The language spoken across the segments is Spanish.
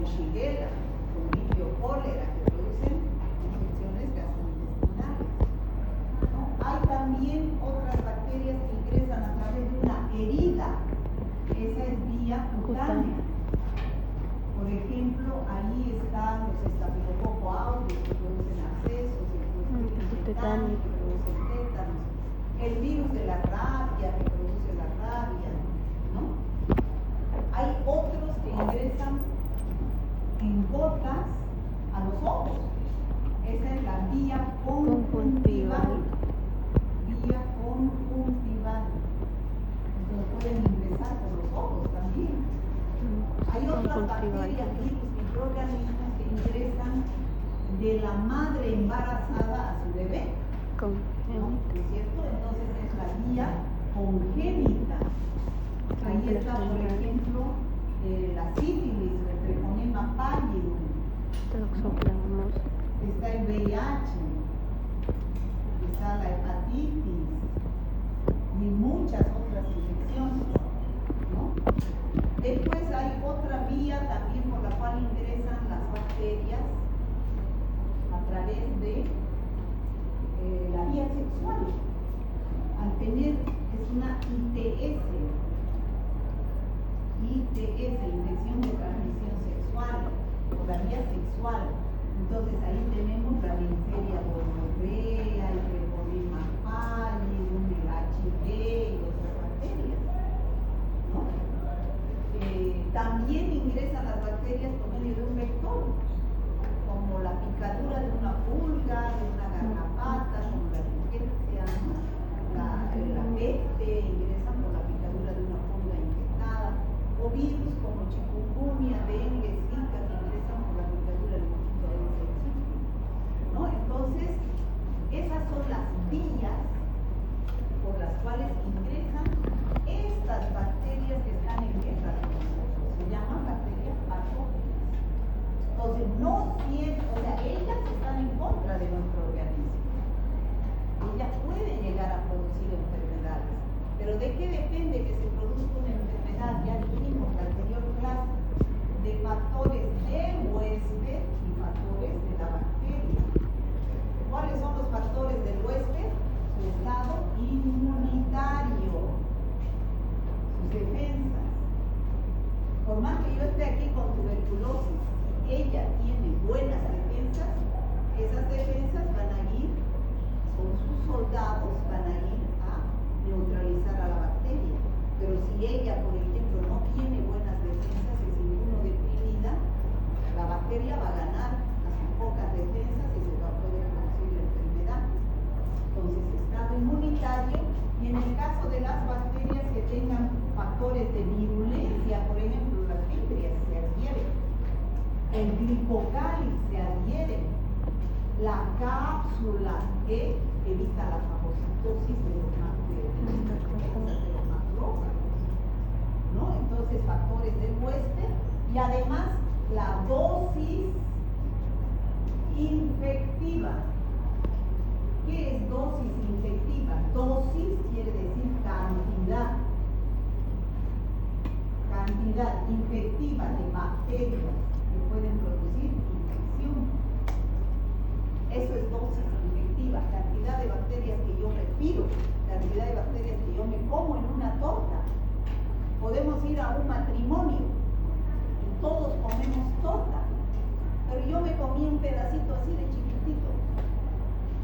Shigella, con cólera, que producen infecciones gastrointestinales, ¿no? Hay también otras bacterias que ingresan a través de una herida. Esa es vía cutánea. Por ejemplo, ahí están los estafilococo aureus que producen abscesos, el tetano que produce tétanos, el virus de la rabia que produce la rabia, ¿no? Hay otros que ingresan en gotas a los ojos. Esa es la vía conjuntival. Vía conjuntival. Entonces pueden ingresar por los ojos también. Hay otras bacterias, virus, microorganismos que ingresan de la madre embarazada a su bebé. ¿No? ¿Es cierto? Entonces es la vía congénita. Ahí está, por ejemplo, la sífilis, el treponema pallidum. Está el VIH, está la hepatitis y muchas otras infecciones, ¿no? Después hay otra vía también por la cual ingresan las bacterias a través de la vía sexual. Al tener, es una ITS, infección de transmisión sexual, por la vía sexual. Entonces ahí tenemos la Neisseria gonorrea, el treponema pallidum, el HIV y otras bacterias, ¿no? También ingresan las bacterias por medio de un vector, como la picadura de una pulga, de una garrapata, como la rickettsia, ¿no? la peste, ingresan por la picadura de una pulga infectada, o virus como chikungunya, dengue, zika, que ingresan por la picadura de un mosquito Aedes aegypti, ¿no? Entonces, esas son las vías por las cuales ingresan estas bacterias que están en guerra con nosotros. Se llaman bacterias patógenas. Entonces, no siempre, o sea, ellas están en contra de nuestro organismo. Ellas pueden llegar a producir enfermedades. Pero ¿de qué depende que se produzca una enfermedad? Ya dijimos en la anterior clase, de factores del huésped y factores de la bacteria. ¿Cuáles son los factores del huésped? Su estado inmunitario, sus defensas. Por más que yo esté aquí con tuberculosis, si ella tiene buenas defensas, esas defensas van a ir, con sus soldados, van a ir a neutralizar a la bacteria. Pero si ella, por ejemplo, no tiene buenas defensas, es inmunodeprimida, la bacteria va a ganar a sus pocas defensas y se va a poder producir la enfermedad. Entonces, estado inmunitario, y en el caso de las bacterias que tengan factores de virulencia, por ejemplo, las fimbrias se adhieren, el glicocáliz se adhiere, la cápsula que evita la fagocitosis de los macrófagos, ¿no? Entonces, factores del huésped y además la dosis infectiva. ¿Qué es dosis infectiva? Dosis quiere decir cantidad. Cantidad infectiva de bacterias que pueden producir infección. Eso es dosis infectiva, cantidad de bacterias que yo respiro, cantidad de bacterias que yo me como en una torta. Podemos ir a un matrimonio y todos comemos torta, pero yo me comí un pedacito así de chiquitito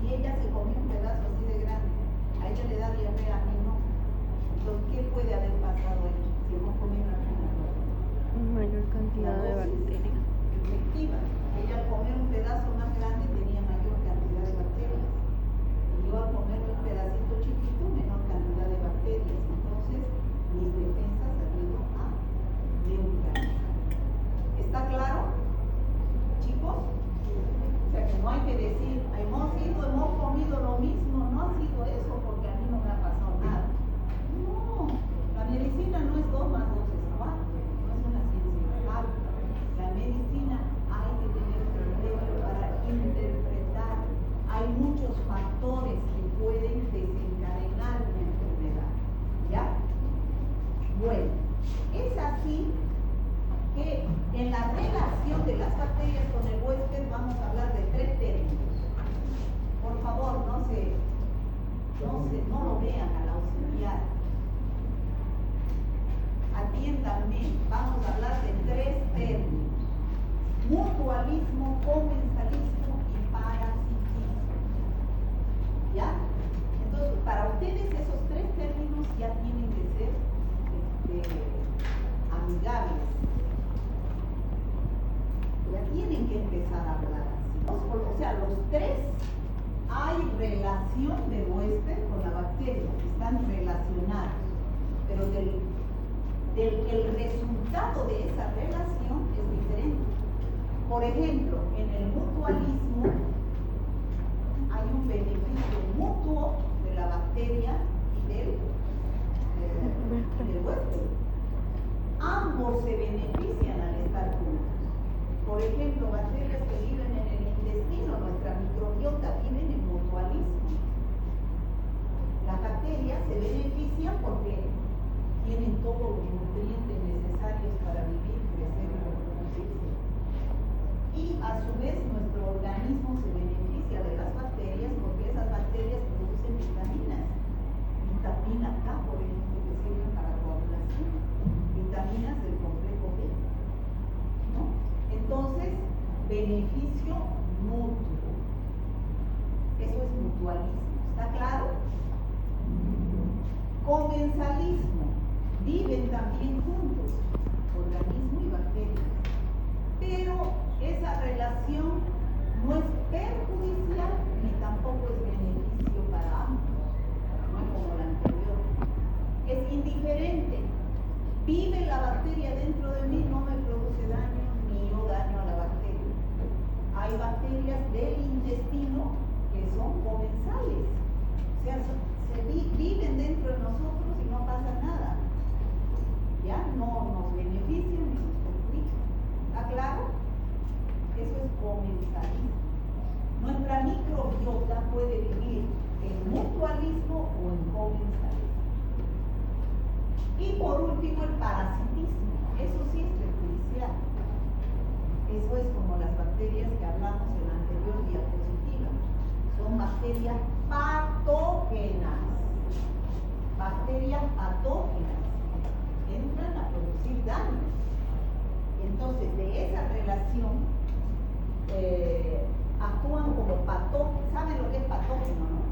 y ella se comió un pedazo así de grande. A ella le da diarrea, a mí no. Entonces, ¿qué puede haber pasado ahí si hemos comido una torta? Mayor cantidad de bacterias. Efectiva. Ella al comer un pedazo más grande tenía mayor cantidad de bacterias. Y yo al comer un pedacito chiquito, menor cantidad de bacterias. Entonces, mis defensas han ido a neutralizar. ¿Está claro, chicos? O sea que no hay que decir, hemos comido lo mismo, no ha sido eso porque a mí no me ha pasado nada. No, la medicina no es 2 más 2 es 4, no es una ciencia exacta. La medicina hay que tener criterio para interpretar. Hay muchos factores que pueden desencadenar una enfermedad. ¿Ya? Bueno, es así que en la relación de las bacterias con el huésped vamos a hablar de 3 términos. Por favor, no lo vean al auxiliar. Atiéndanme, vamos a hablar de 3 términos: mutualismo, comensalismo y parasitismo. ¿Ya? Entonces, para ustedes esos 3 términos ya tienen que ser amigables. Ya tienen que empezar a hablar así. O sea, los 3 hay relación del huésped con la bacteria, están relacionados, pero el resultado de esa relación es diferente. Por ejemplo, en el mutualismo hay un beneficio mutuo de la bacteria y del huésped. Ambos se benefician al estar juntos. Por ejemplo, bacterias que viven en el intestino, nuestra microbiota, viven en mutualismo. Las bacterias se benefician porque tienen todos los nutrientes necesarios para vivir, crecer y reproducirse. Y a su vez nuestro organismo se beneficia de las bacterias porque esas bacterias producen vitaminas. Vitamina K, por ejemplo, que sirven para coagulación. Vitaminas del complejo B. ¿No? Entonces, beneficio mutuo. Eso es mutualismo. ¿Está claro? Comensalismo. Viven también juntos, organismo y bacterias. Pero esa relación no es perjudicial ni tampoco es beneficio para ambos. No es como la anterior. Es indiferente. Vive la bacteria dentro de mí, no me produce daño, ni yo daño a la bacteria. Hay bacterias del intestino que son comensales. O sea, viven dentro de nosotros y no pasa nada. Ya no nos benefician ni nos perjudican. ¿Está claro? Eso es comensalismo. Nuestra microbiota puede vivir en mutualismo o en comensalismo. Y por último, el parasitismo. Eso sí es perjudicial. Eso es como las bacterias que hablamos en la anterior diapositiva. Son bacterias patógenas. Bacterias patógenas. Entran a producir daños. Entonces, de esa relación actúan como patógenos. ¿Saben lo que es patógeno, no?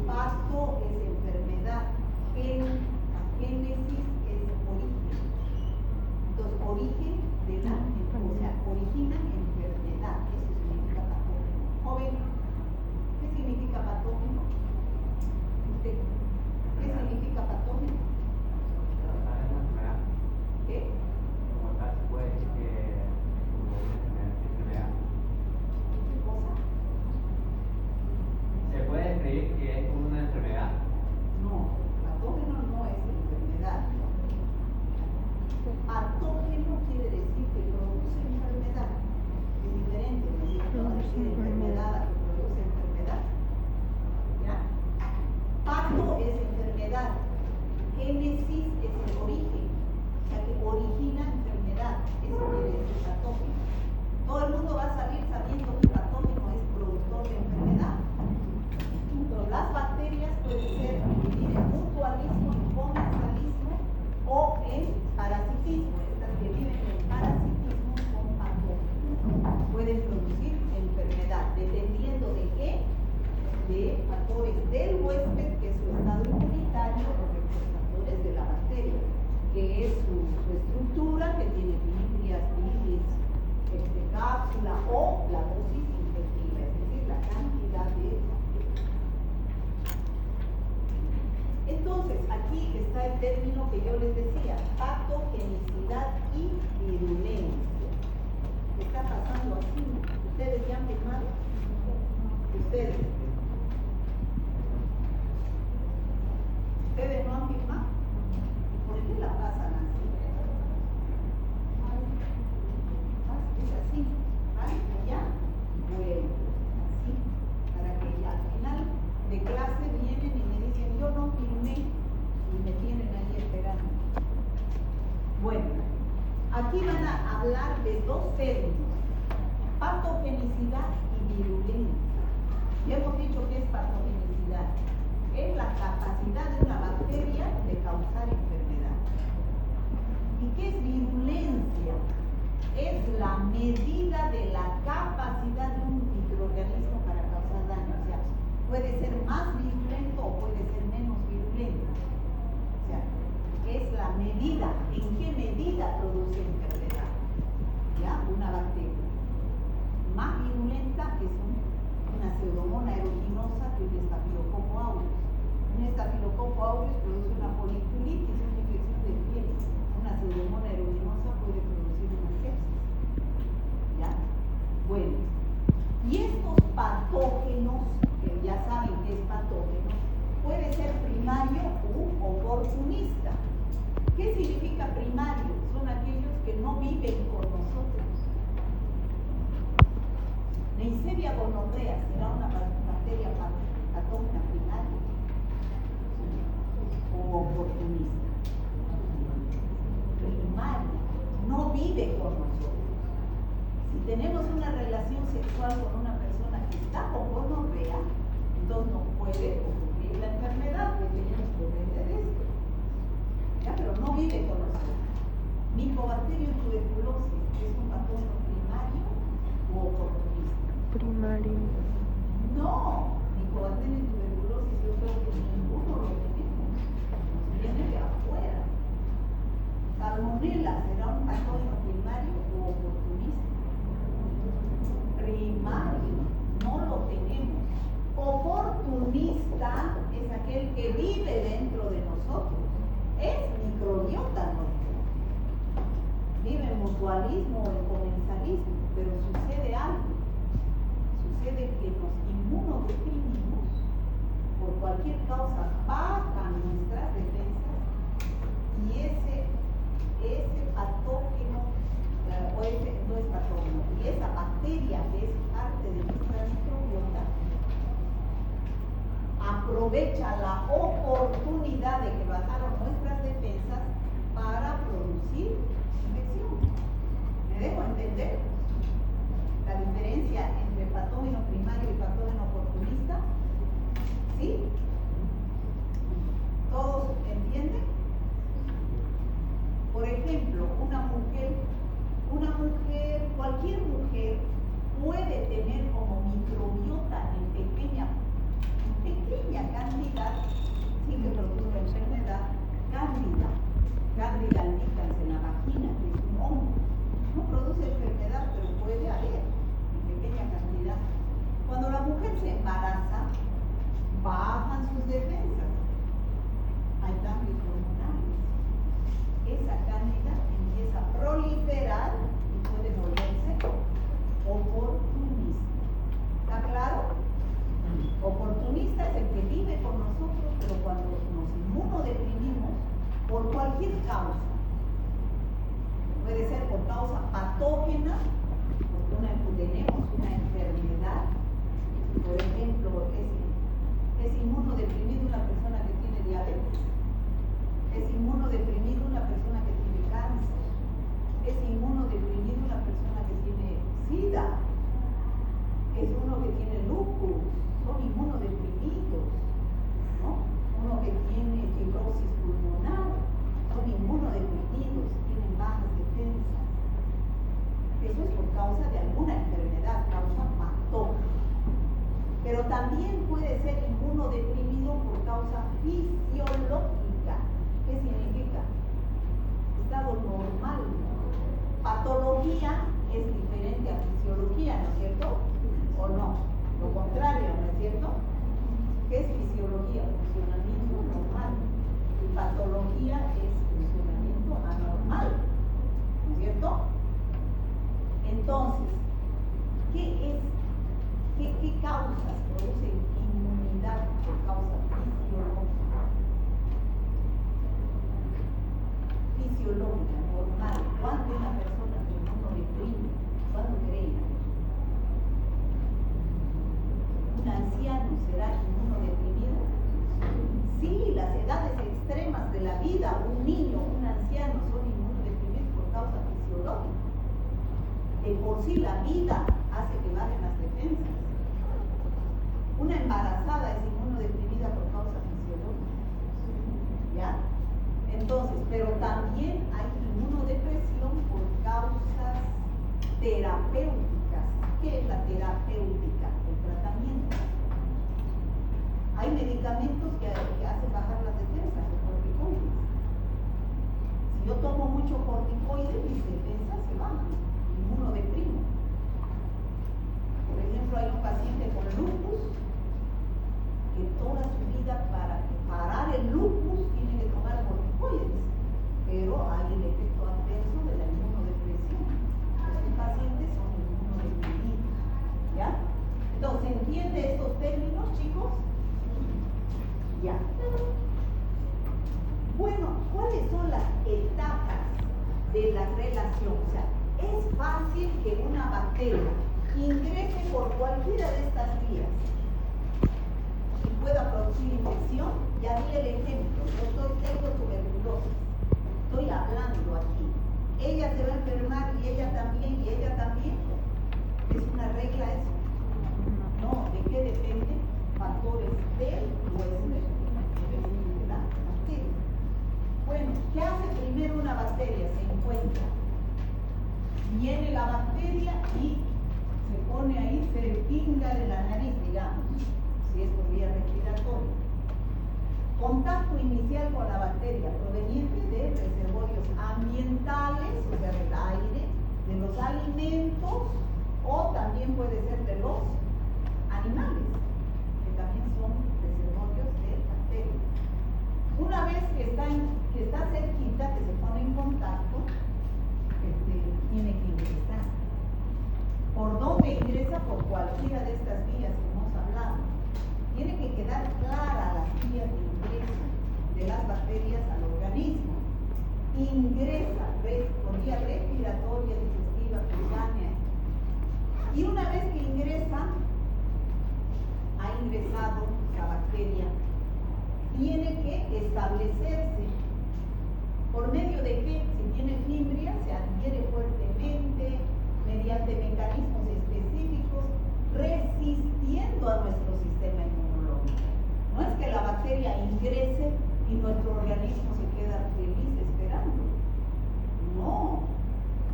Pato es enfermedad, génesis es origen. Entonces, origen de la enfermedad, o sea, originan enfermedad. Eso significa patógeno. Joven, ¿qué significa patógeno? ¿Usted? ¿Qué significa patógeno? ¿Qué? Como tal, se puede decir que como una enfermedad. ¿Qué cosa? ¿Se puede decir que es como una enfermedad? No, patógeno no es enfermedad. Patógeno quiere decir que produce enfermedad. Es diferente, ¿no es cierto? Decir enfermedad a que produce enfermedad. ¿Ya? Pato es enfermedad. Génesis es el origen. O sea que origina enfermedad. Eso quiere decir patógeno. Todo el mundo va a salir sabiendo que patógeno es productor de enfermedad. Entonces, las bacterias pueden ser vivir en mutualismo, en comensalismo o en parasitismo. Estas que viven en parasitismo son patógenos. Pueden producir enfermedad, dependiendo de qué, de factores del huésped, que es su estado inmunitario, o de los factores de la bacteria, que es su estructura, que tiene filias, cápsula, o la dosis infectiva, es decir, la cantidad de bacterias. Entonces, aquí está el término que yo les decía: patogenicidad y virulencia. ¿Qué está pasando así? ¿Ustedes ya han firmado? ¿Ustedes? ¿Ustedes no han firmado? ¿Por qué la pasan así? Es así, ¿vale? Allá, bueno, así, para que al final de clase vienen y me dicen: yo no firmé, y me tienen ahí esperando. Bueno, Aquí van a hablar de dos términos, patogenicidad y virulencia. Ya hemos dicho que es patogenicidad. Es la capacidad de una bacteria de causar enfermedad. ¿Y qué es virulencia? Es la medida de la capacidad de un microorganismo para causar daño. O sea, puede ser más virulento o puede ser menos virulento. O sea, es la medida, en qué medida produce enfermedad. ¿Ya? Una bacteria. Más virulenta es una pseudomonas aeruginosa que es el Staphylococcus aureus. Un Staphylococcus aureus produce una foliculitis, una infección de piel. Una pseudomonas aeruginosa puede producir una sepsis. ¿Ya? Bueno, y estos patógenos, que ya saben que es patógeno, puede ser primario u oportunista. ¿Qué significa primario? Son aquellos que no viven con nosotros. Neisseria gonorrea será una bacteria patógena primaria o oportunista. Primaria, no vive con nosotros. Si tenemos una relación sexual con una persona que está con gonorrea, entonces no puede ocurrir la enfermedad, porque ella nos depende de esto. ¿Ya? Pero no vive con nosotros. Mycobacterium tuberculosis es un patógeno primario o oportunista. Primario. No, Mycobacterium tuberculosis yo creo que ninguno lo tenemos. Nos viene de afuera. Salmonella será un patógeno primario o oportunista. Primario, no lo tenemos. Oportunista es aquel que vive dentro de nosotros. Es microbiota nuestro. Vive en mutualismo o en comensalismo, pero sucede algo. Sucede que nos inmunodeprimimos, por cualquier causa bajan nuestras defensas y ese patógeno, no es patógeno, y esa bacteria que es parte de nuestra microbiota aprovecha la oportunidad de que bajaron nuestras defensas para producir infección. ¿Me dejo entender? La diferencia entre patógeno primario y patógeno oportunista. ¿Sí? ¿Todos entienden? Por ejemplo, cualquier mujer puede tener como microbiota en pequeña cantidad, sin que produzca enfermedad, cándida albicans en la vagina, que es un hongo. No produce enfermedad, pero puede haber en pequeña cantidad. Cuando la mujer se embaraza, bajan sus defensas. Hay cambios hormonales. Esa cándida empieza a proliferar y puede volverse oportunista. ¿Está claro? Oportunista es el que vive con nosotros, pero cuando nos inmunodeprimimos por cualquier causa, puede ser por causa patógena, porque tenemos una enfermedad, por ejemplo, es inmunodeprimido una persona que tiene diabetes, es inmunodeprimido una persona que tiene cáncer, es inmunodeprimido una persona que tiene SIDA, es uno que tiene lupus, son inmunodeprimidos, ¿no? Uno que tiene fibrosis pulmonar, son inmunodeprimidos, tienen bajas defensas. Eso es por causa de alguna enfermedad, causa patógena. Pero también puede ser inmunodeprimido por causa fisiológica. ¿Qué significa? Estado normal. Patología es diferente a fisiología, ¿no es cierto? ¿O no? Lo contrario, ¿no es cierto? ¿Qué es fisiología? Funcionamiento normal. Y patología es funcionamiento anormal, ¿no es cierto? Entonces, ¿qué causas producen inmunidad por causa fisiológica? Fisiológica, normal. ¿Cuándo una persona se inmunodeprime? ¿Cuándo creen? ¿Un anciano será inmunodeprimido? Sí, las edades extremas de la vida, un niño, un anciano son inmunodeprimidos por causa fisiológica. de por sí la vida hace que bajen las defensas. Una embarazada es inmunodeprimida por causas fisiológicas, ¿ya? Entonces, pero también hay inmunodepresión por causas terapéuticas. ¿Qué es la terapéutica? El tratamiento. Hay medicamentos que hacen bajar las defensas, los corticoides. Si yo tomo mucho corticoide, mis defensas se bajan, inmunodeprimo. Por ejemplo, hay un paciente con lupus que toda su vida para parar el lupus tiene que tomar corticoides, pero hay el efecto adverso de la inmunodepresión. Estos pacientes son inmunodeprimidos, ¿ya? Entonces, ¿se entiende estos términos, chicos? Ya. Bueno, ¿cuáles son las etapas de la relación? O sea, es fácil que una bacteria ingrese por cualquiera de estas vías y pueda producir infección. Ya di el ejemplo, yo tengo tuberculosis, estoy hablando aquí. Ella se va a enfermar y ella también, y ella también. ¿Es una regla eso? No, ¿de qué depende? Factores del huésped, de la bacteria. Bueno, ¿qué hace primero una bacteria? Se encuentra. Viene la bacteria y se pone ahí, se pinga de la nariz, digamos, si es por vía respiratoria. Contacto inicial con la bacteria proveniente de reservorios ambientales, o sea, del aire, de los alimentos, o también puede ser de los animales, que también son reservorios de bacterias. Una vez que está cerquita, que se pone en contacto, tiene que ingresar. ¿Por dónde ingresa? Por cualquiera de estas vías que hemos hablado. Tiene que quedar clara las vías de ingreso de las bacterias al organismo. Ingresa por vía respiratoria, digestiva, cutánea. Y una vez que ingresa, ha ingresado la bacteria, tiene que establecerse. ¿Por medio de qué? Si tiene fimbria, se adhiere fuertemente mediante mecanismos específicos, resistiendo a nuestro sistema inmunológico. No es que la bacteria ingrese y nuestro organismo se queda feliz esperando. No.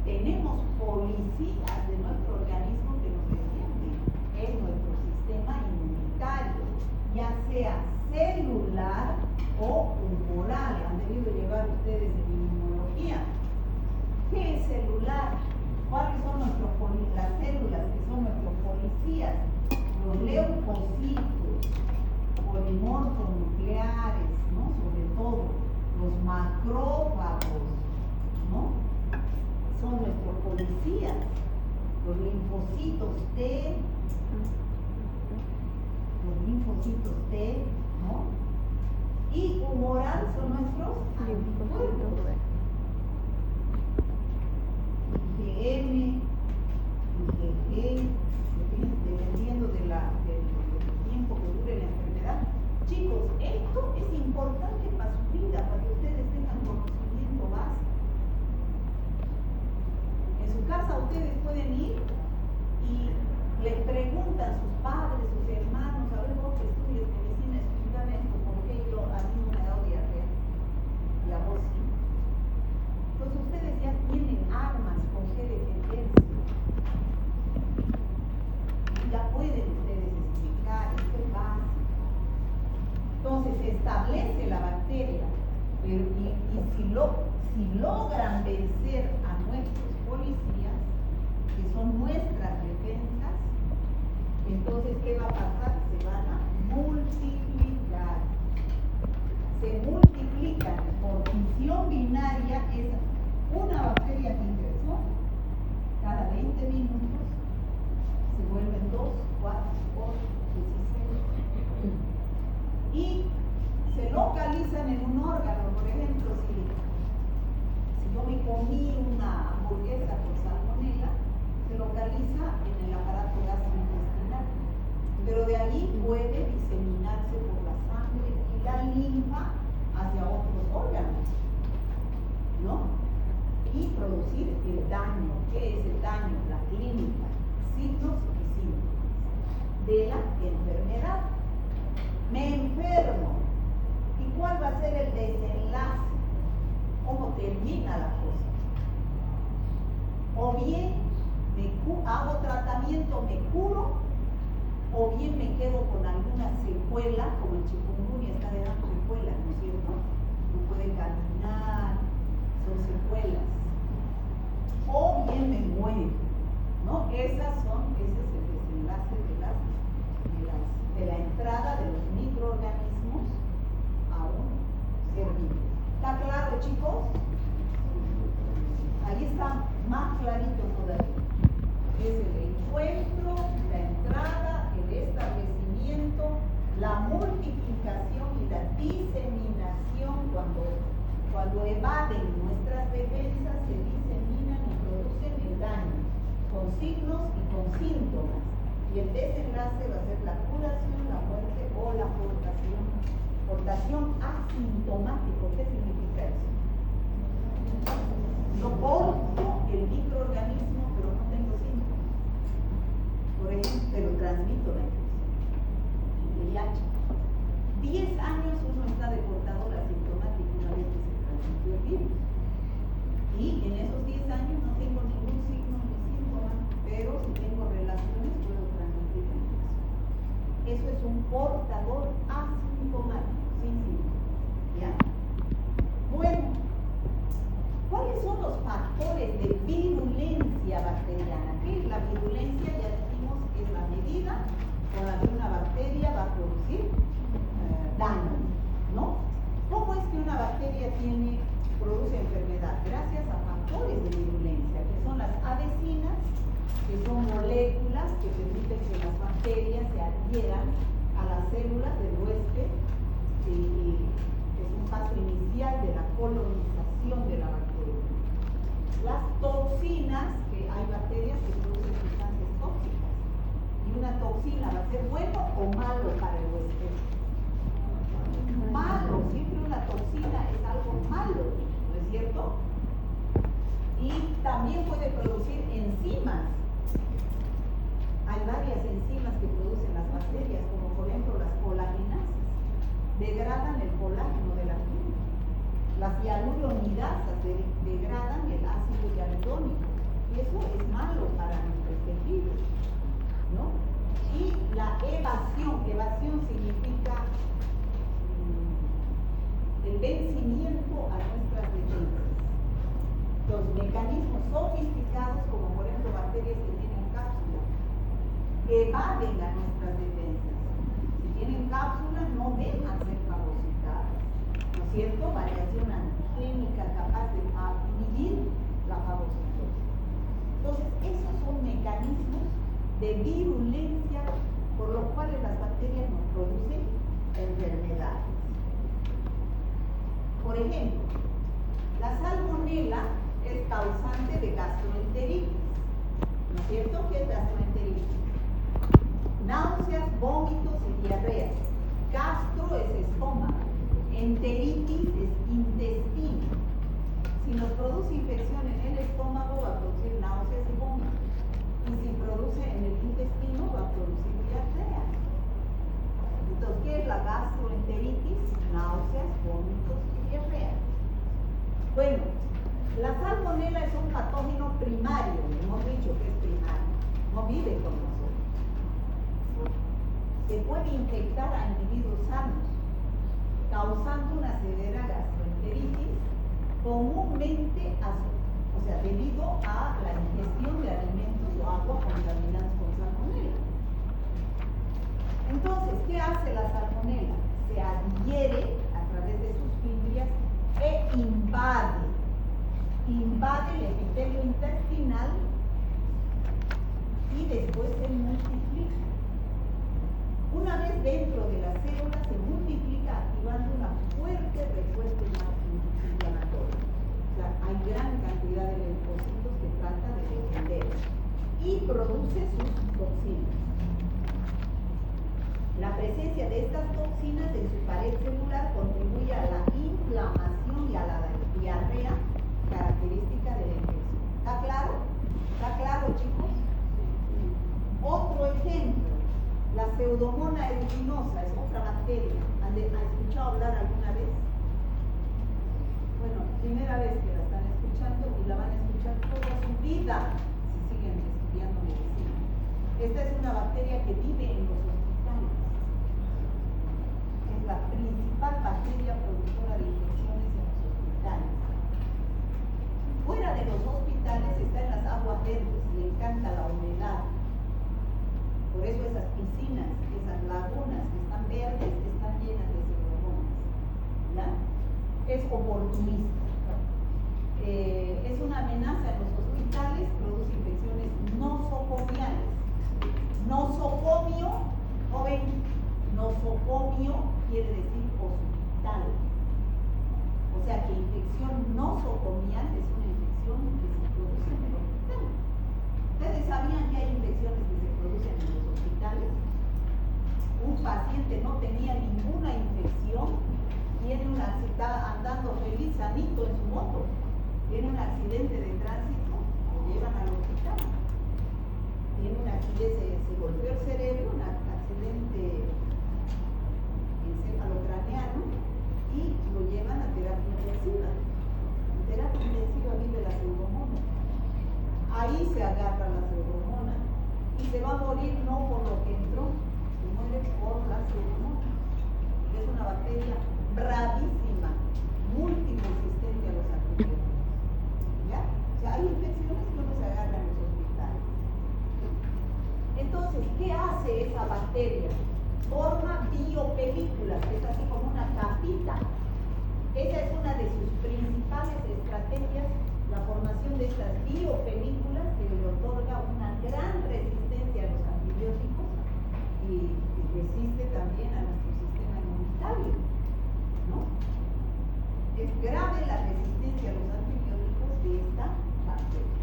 Tenemos policías de nuestro organismo que nos defienden. Es nuestro sistema inmunitario, ya sea celular o humoral. Han debido llevar ustedes en inmunología. ¿Qué es celular? ¿Cuáles son las células que son nuestros policías? Los leucocitos, polimorfonucleares, ¿no? Sobre todo los macrófagos, ¿no? Son nuestros policías. Los linfocitos T, ¿no? Y humoral son nuestros anticuerpos. IgM, IgG, dependiendo del tiempo que dure la enfermedad. Chicos, esto es importante para su vida, para que ustedes tengan conocimiento básico. En su casa ustedes pueden ir y les preguntan a sus padres, sus hermanos, a ver, vos que estudias medicina, explícame esto, ¿por qué yo a mí no me ha dado diarrea? Y a vos sí. Entonces ustedes ya tienen armas con que defenderse. Ya pueden ustedes explicar, esto es básico. Entonces se establece la bacteria, pero si logran vencer a nuestros policías, que son nuestras defensas, entonces ¿qué va a pasar? y producir el daño. ¿Qué es el daño? La clínica, signos y síntomas de la enfermedad. Me enfermo. ¿Y cuál va a ser el desenlace? ¿Cómo termina la cosa? O bien hago tratamiento, me curo, o bien me quedo con alguna secuela, como el chikungunya está dejando secuelas, ¿no es cierto? No puede caminar, son secuelas. O bien me muero, ¿no? Ese es el desenlace de la entrada de los microorganismos a un ser vivo. ¿Está claro, chicos? Ahí está más clarito todavía. Es el encuentro, la entrada, el establecimiento, la multiplicación y la diseminación. Cuando evaden nuestras defensas, se diseminan y producen el daño, con signos y con síntomas. Y el desenlace va a ser la curación, la muerte o la portación. Portación asintomático. ¿Qué significa eso? Yo porto el microorganismo, pero no tengo síntomas. Por ejemplo, pero transmito la infección. El VIH. 10 años uno está de portador asintomático una vez que se transmitió el virus. Y en esos 10 años no tengo ningún signo ni síntoma, pero si tengo relaciones puedo transmitir la infección. Eso es un portador asintomático, sin síntomas. ¿Ya? Bueno, ¿cuáles son los factores de virulencia bacteriana? ¿Qué es la virulencia? Ya dijimos que es la medida con la que una bacteria va a producir daño, ¿no? ¿Cómo es que una bacteria produce enfermedad? Gracias a factores de virulencia, que son las adhesinas, que son moléculas que permiten que las bacterias se adhieran a las células del huésped, y es un paso inicial de la colonización de la bacteria. Las toxinas, que hay bacterias que producen sustancias tóxicas, y una toxina va a ser bueno o malo para el huésped. Malo, siempre una toxina es algo malo, ¿no es cierto? Y también puede producir enzimas. Hay varias enzimas que producen las bacterias, como por ejemplo las colagenasas. Degradan el colágeno de la piel. Las hialuronidasas degradan el ácido hialurónico. Y eso es malo para nuestros tejidos, ¿no? Y la evasión significa el vencimiento a nuestras defensas. Los mecanismos sofisticados, como por ejemplo bacterias que tienen cápsula, evaden a nuestras defensas. Si tienen cápsula, no dejan ser fagocitadas, ¿no es cierto? Variación antigénica capaz de inhibir la fagocitosis. Entonces, esos son mecanismos de virulencia por los cuales las bacterias nos producen enfermedades. Por ejemplo, la salmonela es causante de gastroenteritis, ¿no es cierto? ¿Qué es gastroenteritis? Náuseas, vómitos y diarreas. Gastro es estómago, enteritis es intestino. Si nos produce infección en el estómago, va a producir náuseas y vómitos. Y si produce en el intestino, va a producir diarrea. Entonces, ¿qué es la gastroenteritis? Náuseas, vómitos y diarrea. Bueno, la salmonela es un patógeno primario, hemos dicho que es primario, no vive con nosotros. Se puede infectar a individuos sanos, causando una severa gastroenteritis, comúnmente debido a la ingestión de alimentos o agua contaminados con salmonela. Entonces, ¿qué hace la salmonela? Se adhiere a través de sus fibras e invade el epitelio intestinal y después se multiplica. Una vez dentro de la célula se multiplica activando una fuerte respuesta inflamatoria. O sea, hay gran cantidad de leucocitos que trata de defender y produce sus toxinas. La presencia de estas toxinas en su pared celular contribuye a la inflamación y a la diarrea característica de la infección. ¿Está claro? ¿Está claro, chicos? Otro ejemplo, la pseudomonas aeruginosa es otra bacteria. ¿Han escuchado hablar alguna vez? Bueno, primera vez que la están escuchando y la van a escuchar toda su vida si siguen estudiando medicina. Esta es una bacteria que vive en los hospitales. Es la principal bacteria productora de infecciones en los hospitales. Fuera de los hospitales está en las aguas verdes, le encanta la humedad. Por eso esas piscinas, esas lagunas que están verdes, están llenas de pseudomonas. ¿Ya? Es oportunista. Es una amenaza en los hospitales, produce infecciones nosocomiales. Nosocomio, joven, nosocomio quiere decir hospital. O sea que infección nosocomial es una infección que se produce en el hospital. ¿Ustedes sabían que hay infecciones que se producen en los hospitales? Un paciente no tenía ninguna infección, está andando feliz, sanito en su moto, tiene un accidente de tránsito, lo llevan al hospital. Tiene un accidente, se golpeó el cerebro, un accidente encefalocraneano y lo llevan a terapia intensiva. En terapia intensiva vive la pseudomonas. Ahí se agarra la pseudomonas y se va a morir no por lo que entró, se muere por la pseudomonas. Es una bacteria bravísima, multiresistente a los antibióticos. ¿Ya? O sea, hay infecciones que uno se agarra en los hospitales. Entonces, ¿qué hace esa bacteria? Forma biopelículas, es así como una capita. Esa es una de sus principales estrategias, la formación de estas biopelículas que le otorga una gran resistencia a los antibióticos y resiste también a nuestro sistema inmunitario, ¿no? Es grave la resistencia a los antibióticos de esta bacteria.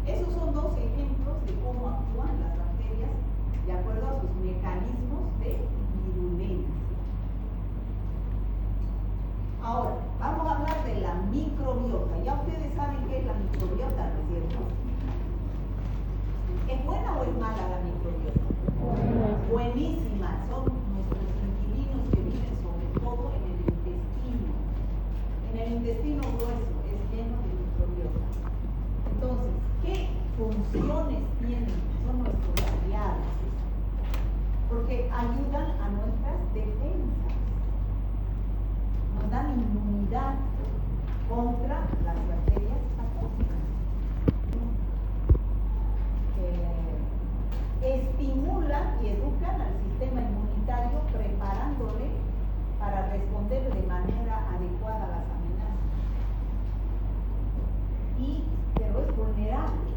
Esos son dos ejemplos de cómo actúan las bacterias de acuerdo a sus mecanismos de virulencia. Ahora, vamos a hablar de la microbiota. Ya ustedes saben qué es la microbiota, ¿no es cierto? ¿Es buena o es mala la microbiota? Buenísima. Son nuestros inquilinos que viven sobre todo en el intestino. En el intestino grueso es lleno de microbiota. Entonces, ¿qué funciones tienen? Son nuestros aliados. Porque ayudan a nuestras defensas. Nos dan inmunidad contra las bacterias patógenas. Estimulan y educan al sistema inmunitario preparándole para responder de manera adecuada a las amenazas. Pero es vulnerable.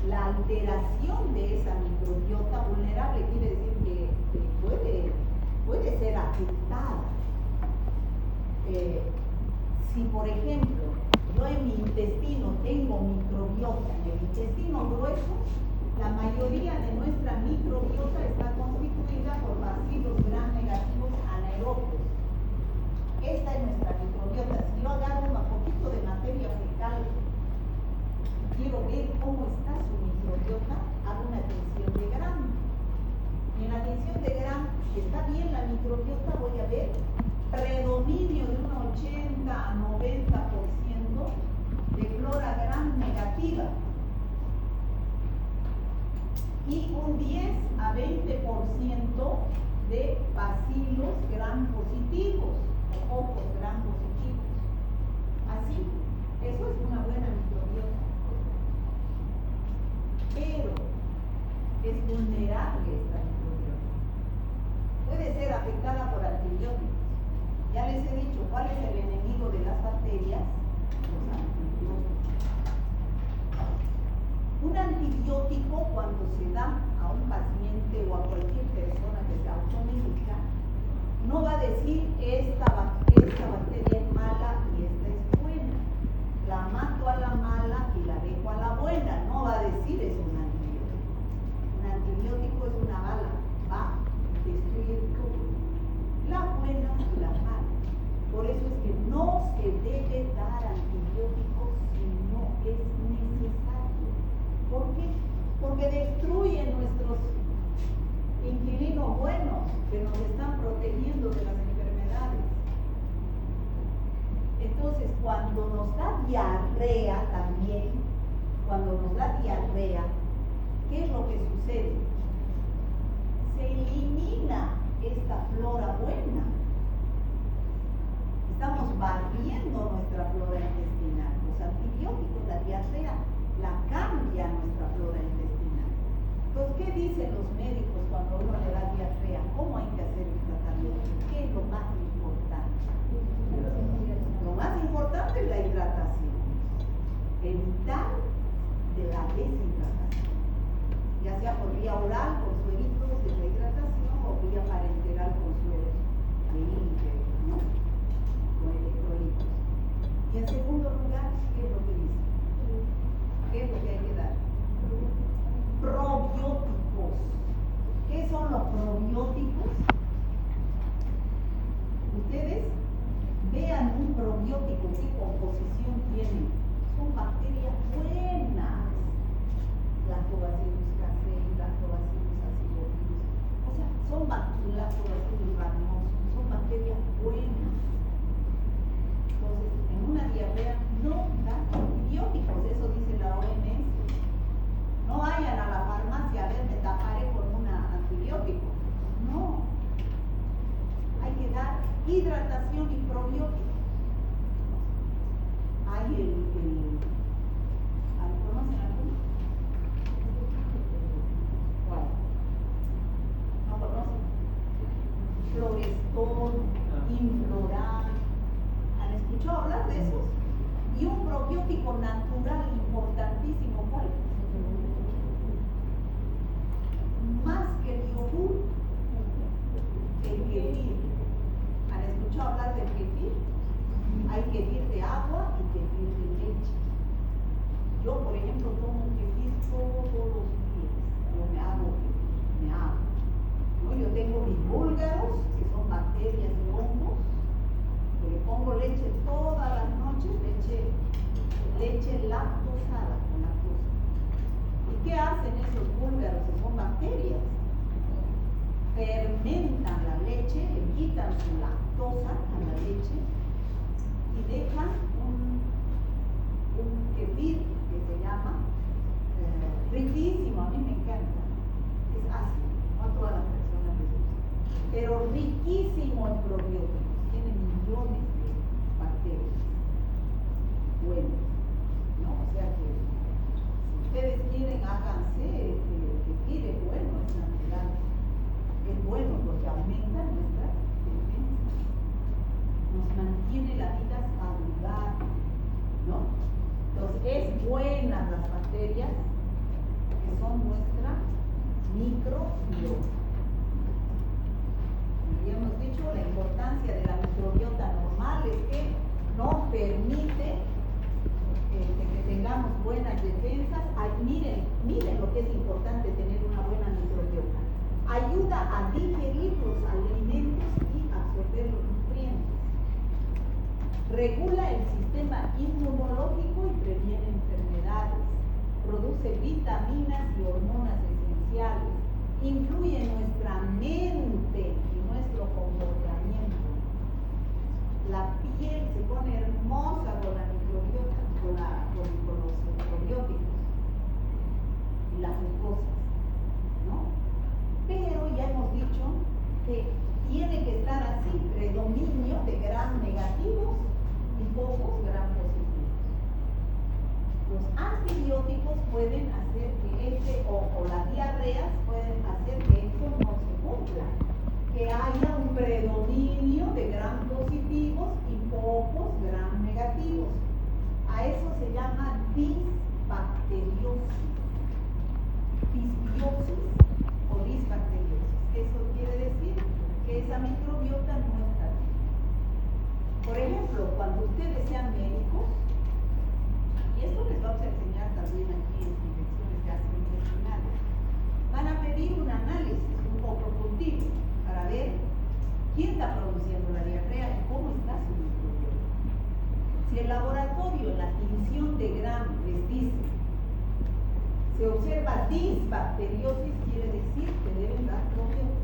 La alteración de esa microbiota vulnerable quiere decir que puede ser afectada. Si por ejemplo yo en mi intestino tengo microbiota, en el intestino grueso la mayoría de nuestra microbiota está constituida por bacilos gram negativos anaerobios. Esta es nuestra microbiota. Si yo agarro un poquito de materia fecal y quiero ver cómo está su microbiota, hago una tensión de Gram. Y en la tensión de Gram, si está bien la microbiota, voy a ver predominio de un 80 a 90% de flora Gram negativa y un 10 a 20% de bacilos Gram positivos o pocos Gram positivos. Así, eso es una buena microbiota. Pero es vulnerable esta microbiota. Puede ser afectada por antibióticos. Ya les he dicho cuál es el enemigo de las bacterias, los antibióticos. Un antibiótico cuando se da a un paciente o a cualquier persona que se automedica, no va a decir esta bacteria es mala y esta es buena. La mato a la mala y la dejo a la buena. No va a decir es un antibiótico. Un antibiótico es una bala, va a destruir todo. Las buenas y las malas. Por eso es que no se debe dar antibióticos que nos están protegiendo de las enfermedades. Entonces, cuando nos da diarrea también, ¿qué es lo que sucede? Se elimina esta flora buena. Estamos barriendo nuestra flora intestinal. Los antibióticos, la diarrea, la cambia nuestra flora intestinal. Entonces, ¿qué dicen los médicos cuando uno le da diarrea? ¿Cómo hay que hacer el tratamiento? ¿Qué es lo más importante? Lo más importante es la hidratación. Evitar de la deshidratación. Ya sea por vía oral, con sueritos de la hidratación, o vía parenteral con sueros de límite, ¿no? Con electrolitos. Y en segundo lugar, ¿qué es lo que dice? ¿Qué es lo que hay que dar? Probióticos. ¿Qué son los probióticos? Ustedes vean un probiótico, qué composición tiene. Son bacterias buenas. Lactobacillus casei, Lactobacillus acidovirus. O sea, son Lactobacillus rhamnosus, son bacterias buenas. Entonces, en una diarrea no dan antibióticos, eso dice la OMS. No vayan a la farmacia a ver, me taparé con un antibiótico. No. Hay que dar hidratación y probióticos. Hay ¿conocen alguno? ¿Cuál? ¿No conocen? Florestol, Infloran. ¿Han escuchado hablar de esos? Y un probiótico natural importantísimo, ¿cuál? Más que el yogur, el kefir. ¿Han escuchado hablar del kefir? Hay kefir de agua y kefir de leche. Yo, por ejemplo, tomo kefir todos los días. Yo me hago. ¿No? Yo tengo mis búlgaros, que son bacterias y hongos, que le pongo leche todas las noches, leche lactosada con lactosa. ¿Y qué hacen esos búlgaros? Que son bacterias. Fermentan la leche, le quitan su lactosa a la leche y dejan un kefir que se llama riquísimo, a mí me encanta. Es ácido, no a todas las personas les gusta, pero riquísimo en probióticos. Tiene millones de bacterias buenas, ¿no? O sea que si ustedes quieren, háganse, el kefir es bueno, es natural. Es bueno porque aumenta nuestras defensas, nos mantiene la vida saludable, ¿no? Entonces es buenas las bacterias que son nuestra microbiota. Habíamos dicho la importancia de la microbiota normal es que nos permite que tengamos buenas defensas. Ay, miren lo que es importante tener una buena microbiota. Ayuda a digerir los alimentos y absorber los nutrientes. Regula el sistema inmunológico y previene enfermedades. Produce vitaminas y hormonas esenciales. Influye en nuestra mente y nuestro comportamiento. La piel se pone hermosa con la microbiota, con los probióticos y las mucosas, ¿no? Pero ya hemos dicho que tiene que estar así, predominio de gram negativos y pocos gram positivos. Los antibióticos pueden hacer que o las diarreas pueden hacer que esto no se cumpla, que haya un predominio de gram positivos y pocos gram negativos. A eso se llama disbacteriosis. Disbiosis o disbacteriosis. Eso quiere decir que esa microbiota no está bien. Por ejemplo, cuando ustedes sean médicos, y esto les vamos a enseñar también aquí en infecciones gastrointestinales, van a pedir un análisis un poco contigo para ver quién está produciendo la diarrea y cómo está su microbiota. Si el laboratorio en la tinción de Gram les dice se observa disbacteriosis, quiere decir que deben dar probióticos.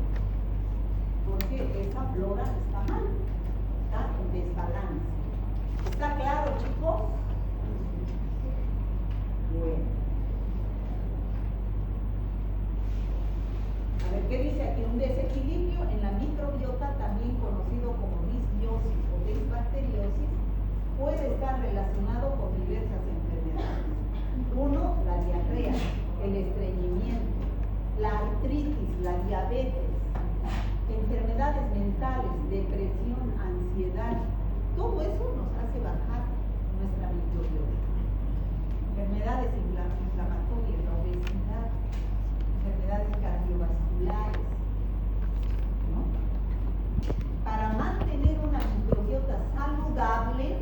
porque esa flora está mal, está en desbalance. ¿Está claro, chicos? Bueno. A ver, ¿qué dice aquí? Un desequilibrio en la microbiota, también conocido como disbiosis o desbacteriosis, puede estar relacionado con diversas enfermedades. Uno, la diarrea, el estreñimiento, la artritis, la diabetes, enfermedades mentales, depresión, ansiedad. Todo eso nos hace bajar nuestra microbiota. Enfermedades inflamatorias, la obesidad, enfermedades cardiovasculares, ¿no? Para mantener una microbiota saludable,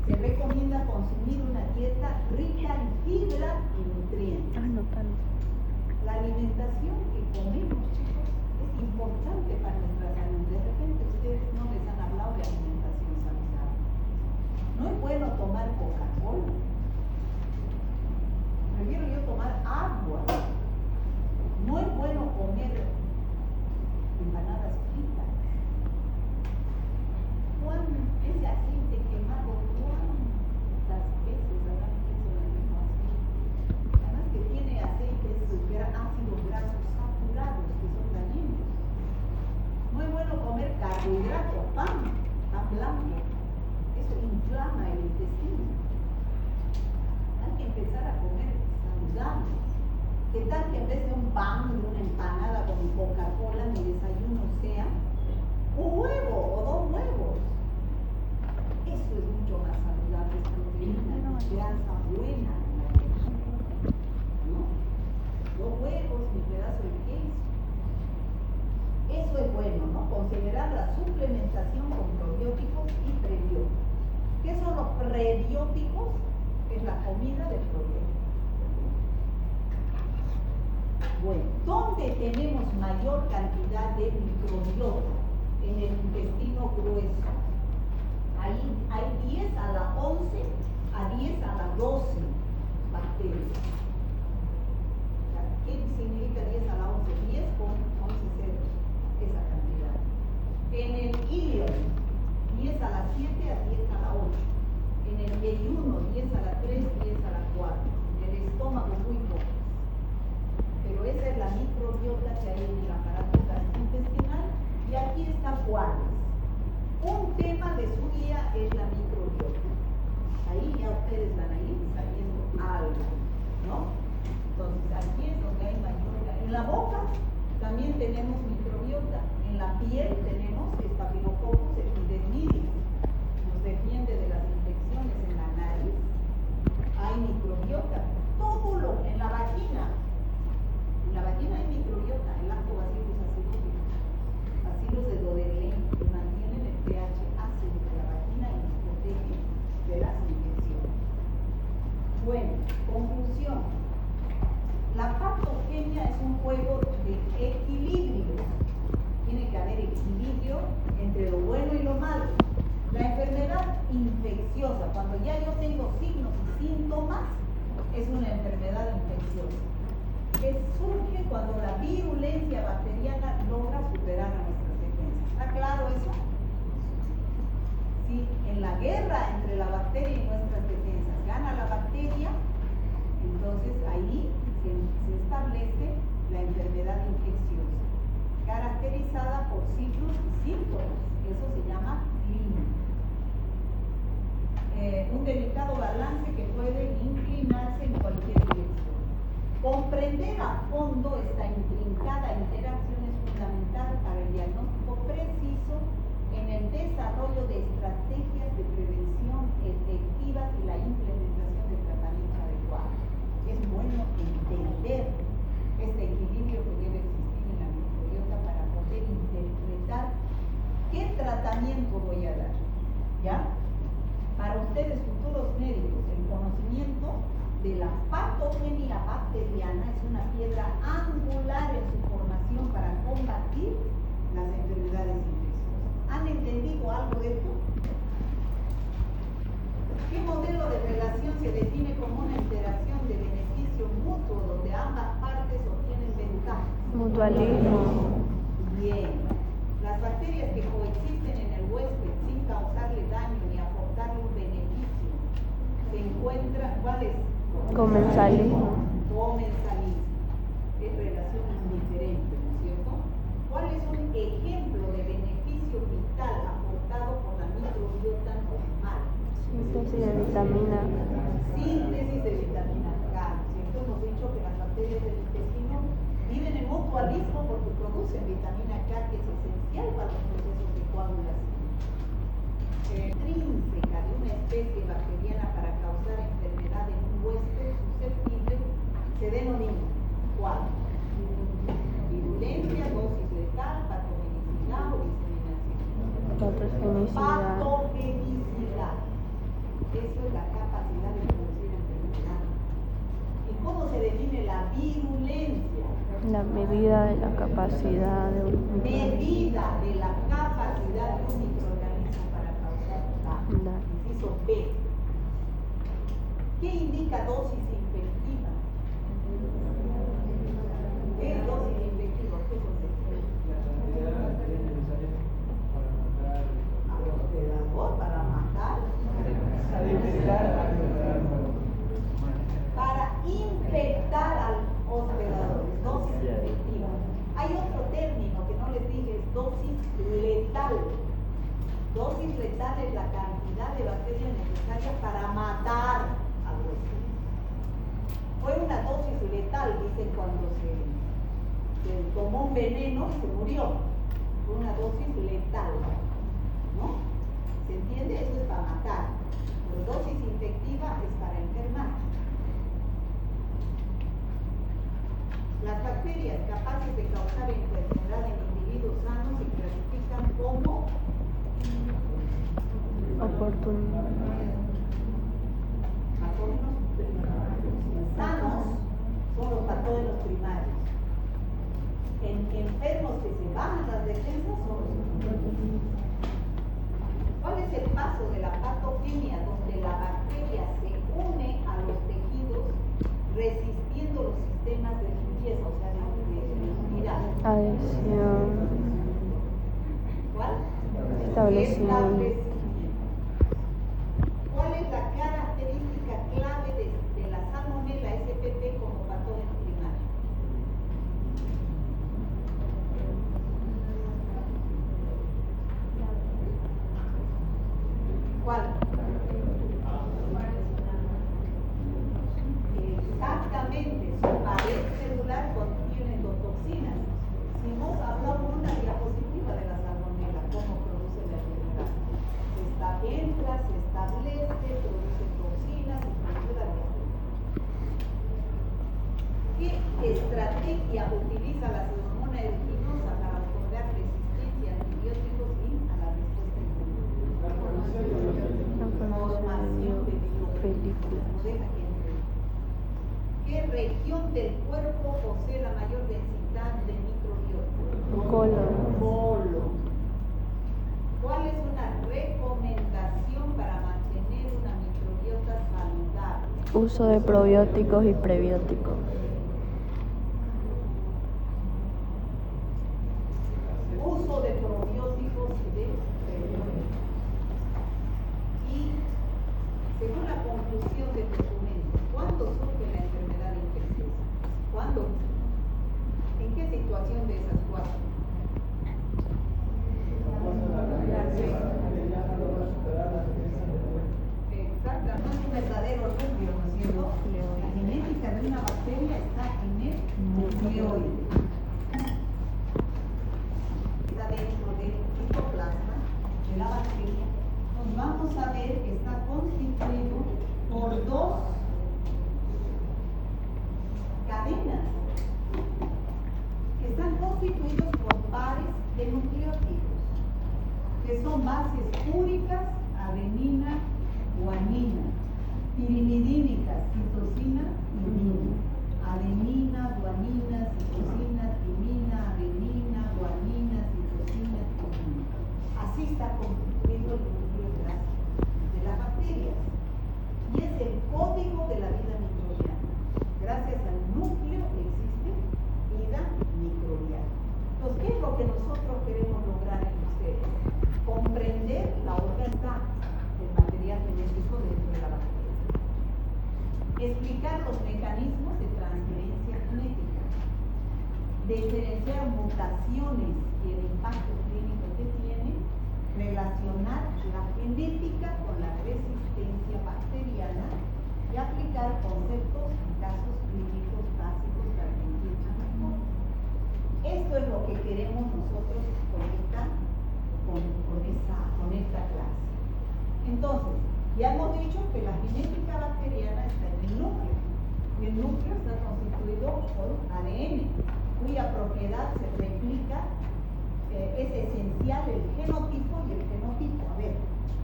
se recomienda consumir una dieta rica en fibra y nutrientes. La alimentación que comemos, chicos, es importante para nuestra salud. De repente ustedes no les han hablado de alimentación saludable. No es bueno tomar Coca-Cola. Prefiero yo tomar agua. No es bueno comer empanadas fritas. Ese aceite quemado, ¿cuántas veces habrán hecho el mismo aceite? Además que tiene aceites, ácidos grasos saturados que son dañinos. No es bueno comer carbohidratos, pan blanco. Eso inflama el intestino. Hay que empezar a comer saludable. ¿Qué tal que en vez de un pan, de una empanada con Coca-Cola, mi desayuno sea un huevo o 2 huevos? Eso es mucho más saludable, es proteína, grasa buena en la leche, ¿no? 2 huevos, mi pedazo de queso. Eso es bueno, ¿no? Considerar la suplementación con probióticos y prebióticos. ¿Qué son los prebióticos? Es la comida de probióticos. Bueno, ¿dónde tenemos mayor cantidad de microbiota? En el intestino grueso. Ahí hay 10 a la 11 a 10 a la 12 bacterias. ¿Qué significa 10 a la 11? 10 con 11 ceros, esa cantidad. En el hígado, 10 a la 7 a 10 a la 8. En el yeyuno, 10 a la 3, 10 a la 4. En el estómago, muy pocas. Pero esa es la microbiota que hay en el aparato gastrointestinal. Y aquí está cuáles. Un tema de su guía es la microbiota. Ahí ya ustedes van a ir sabiendo algo, ¿no? Entonces aquí es donde hay mayor. En la boca también tenemos microbiota. En la piel tenemos Staphylococcus epidermidis. Nos defiende de las infecciones. En la nariz hay microbiota. Todo lo en la vagina. En la vagina hay microbiota, el lactobacillus acidophilus, bacilos de Dodelane, que mantienen el pH ácido de la vagina y nos protegen de las infecciones. Bueno, conclusión. La patogenia es un juego de equilibrios. Tiene que haber equilibrio entre lo bueno y lo malo. La enfermedad infecciosa, cuando ya yo tengo signos y síntomas, es una enfermedad infecciosa, que surge cuando la virulencia bacteriana logra superar a nuestras defensas. ¿Está claro eso? Si en la guerra entre la bacteria y nuestras defensas gana la bacteria, entonces ahí se establece la enfermedad infecciosa, caracterizada por ciclos y síntomas. Eso se llama clínica. Un delicado balance que puede inclinarse en cualquier dirección. Comprender a fondo esta intrincada interacción es fundamental para el diagnóstico preciso en el desarrollo de estrategias de prevención efectivas y la implementación de tratamiento adecuado. Es bueno entender este equilibrio que debe existir en la microbiota para poder interpretar qué tratamiento voy a dar. ¿Ya? Para ustedes, futuros médicos, el conocimiento de la patogenia bacteriana es una piedra angular en su formación para combatir las enfermedades infecciosas. ¿Han entendido algo de esto? ¿Qué modelo de relación se define como una interacción de beneficio mutuo donde ambas partes obtienen ventajas? Mutualismo. Bien. Las se encuentra, ¿cuál es? Comensalismo. Comensalismo. Es relación indiferente, ¿no es cierto? ¿Cuál es un ejemplo de beneficio vital aportado por la microbiota normal? Síntesis de vitamina. Síntesis de vitamina K, ¿no es cierto? Hemos dicho que las bacterias del intestino viven en mutualismo porque producen vitamina K, que es esencial para los procesos de coagulación. Intrínseca de una especie bacteriana para causar enfermedad en un huésped susceptible se denomina ¿cuál? Virulencia, dosis letal, patogenicidad o diseminación. Patogenicidad. Patogenicidad. Eso es la capacidad de producir enfermedad. ¿Y cómo se define la virulencia? La medida de la capacidad de un Medida de la capacidad de un microorganismo para causar daño. Inciso B. ¿Qué indica dosis infectiva? ¿Qué es dosis infectiva? ¿Qué concepto? La cantidad de bacterias necesarias para matar Al hospedador, para matar. Para infectar al hospedador, es dosis infectiva. Hay otro término que no les dije, es dosis letal. Dosis letal es la cantidad de bacterias necesaria para matar al huésped. Fue una dosis letal, dicen cuando se tomó un veneno y se murió. Fue una dosis letal, ¿no? ¿Se entiende? Eso es para matar. Pero dosis infectiva es para enfermar. Las bacterias capaces de causar enfermedad en individuos sanos se clasifican como patógenos primarios. Sanos son los patógenos primarios. En enfermos que se bajan las defensas son los secundarios. ¿Cuál es el paso de la patogenia donde la bacteria se une a los tejidos resistiendo los sistemas de limpieza, o sea, de inmunidad? adhesión, ¿Cuál? establecimiento. ¿Cuál es la característica clave de la Salmonella spp como patógeno primario? ¿Cuál? Exactamente, su pared celular contiene endotoxinas. Si vos hablamos en una diapositiva de la Salmonella, cómo produce la enfermedad. Entra, se establece, produce toxinas y produce la diabetes. ¿Qué estrategia utiliza la Pseudomonas aeruginosa para otorgar resistencia a antibióticos y a la respuesta inmunitaria? Formación de películas. ¿Qué región del cuerpo posee la mayor densidad de microbiota? Colon. ¿Cuál es una recomendación para mantener una microbiota saludable? Uso de probióticos y prebióticos. Uso de probióticos y de prebióticos. Y según la conclusión del documento, ¿cuándo surge la enfermedad infecciosa? ¿Cuándo? ¿En qué situación de esas cuatro? Exacto, no es un verdadero núcleo, ¿no es cierto? La genética de una bacteria está en el nucleoide. Está dentro del citoplasma de la bacteria. Nos vamos a ver que está constituido por dos cadenas que están constituidos por pares de nucleótidos, que son bases úricas, adenina, guanina, pirimidínicas, citosina y timina. Adenina, guanina, citosina, timina, adenina, guanina, citosina, timina. Así está constituido el nucleotido de las bacterias. Y es el código de la vida microbiana. Gracias al núcleo existe vida microbiana. Entonces, ¿qué es lo que nosotros queremos lograr en ustedes? Comprender la organización del material genético dentro de la bacteria. sea, mutaciones y el impacto clínico que tiene, relacionar la genética con la resistencia bacteriana y aplicar conceptos en casos clínicos básicos para que entiendan mejor. Esto es lo que queremos nosotros con esta clase. Entonces, ya hemos dicho que la genética bacteriana está en el núcleo. Y el núcleo está constituido por ADN, cuya propiedad se replica, es esencial el genotipo y el fenotipo. A ver,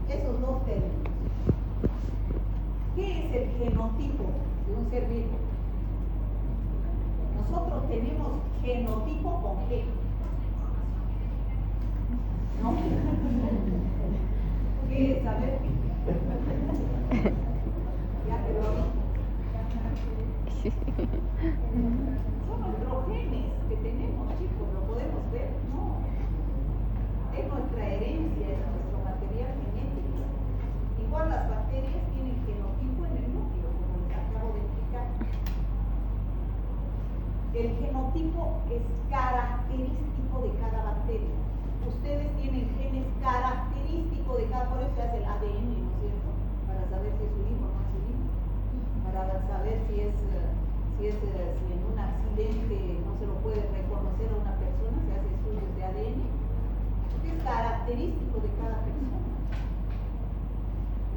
esos dos términos. ¿Qué es el genotipo de un ser vivo? Nosotros tenemos genotipo con G. ¿No? ¿Qué es? A ver. Ya te lo son nuestros genes que tenemos, chicos, ¿lo podemos ver? No. Es nuestra herencia, es nuestro material genético. Igual las bacterias tienen genotipo en el núcleo, como les acabo de explicar. El genotipo es característico de cada bacteria. Ustedes tienen genes característicos de cada, por eso se hace el ADN, ¿no es cierto? Para saber si es un hijo o no es un hijo. Para saber si en un accidente no se lo puede reconocer a una persona, se hace estudios de ADN, que es característico de cada persona.